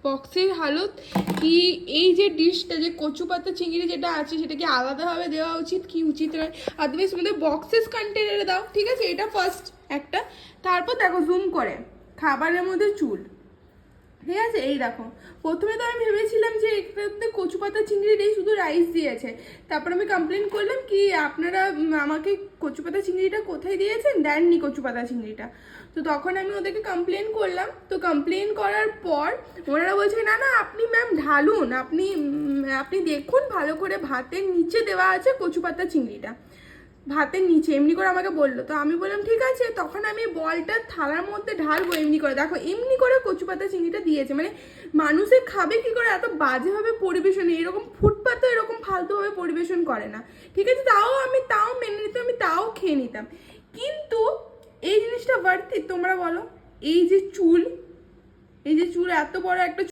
বক্সের হালত কি, এই যে ডিশটা যে কচু পাতা চিংড়ি যেটা আছে সেটা কি আলাদাভাবে দেওয়া উচিত কি উচিত নয়, আদারওয়াইজ তোমাদের বক্সেস কন্টেনারে দাও, ঠিক আছে? এটা ফার্স্ট একটা। তারপর দেখো জুম করে খাবারের মধ্যে চুল, ঠিক আছে? এই দেখো, প্রথমে তো আমি ভেবেছিলাম যে একটাতে কচু পাতা চিংড়ি নেই, শুধু রাইস দিয়েছে। তারপর আমি কমপ্লেন করলাম কি আপনারা আমাকে কচু পাতা চিংড়িটা কোথায় দিয়েছেন, দেননি কচু পাতা চিংড়িটা। তো তখন আমি ওদেরকে কমপ্লেন করলাম। তো কমপ্লেন করার পর ওনারা বলছে না না আপনি ম্যাম ঢালুন, আপনি দেখুন ভালো করে, ভাতের নিচে দেওয়া আছে কচু পাতা চিংড়িটা, ভাতের নিচে, এমনি করে আমাকে বললো। তো আমি বললাম ঠিক আছে। তখন আমি বলটা থালার মধ্যে ঢালবো এমনি করে, দেখো এমনি করে কচু পাতা চিংড়িটা দিয়েছে। মানে মানুষে খাবে কি করে এত বাজেভাবে পরিবেশন, এরকম ফুটপাতে এরকম ফালতুভাবে পরিবেশন করে না, ঠিক আছে? তাও মেনে নিতাম, আমি তাও খেয়ে নিতাম। কিন্তু এই জিনিসটা বাড়তি তোমরা বলো, এই যে চুল, এই যে চুল, এত বড় একটা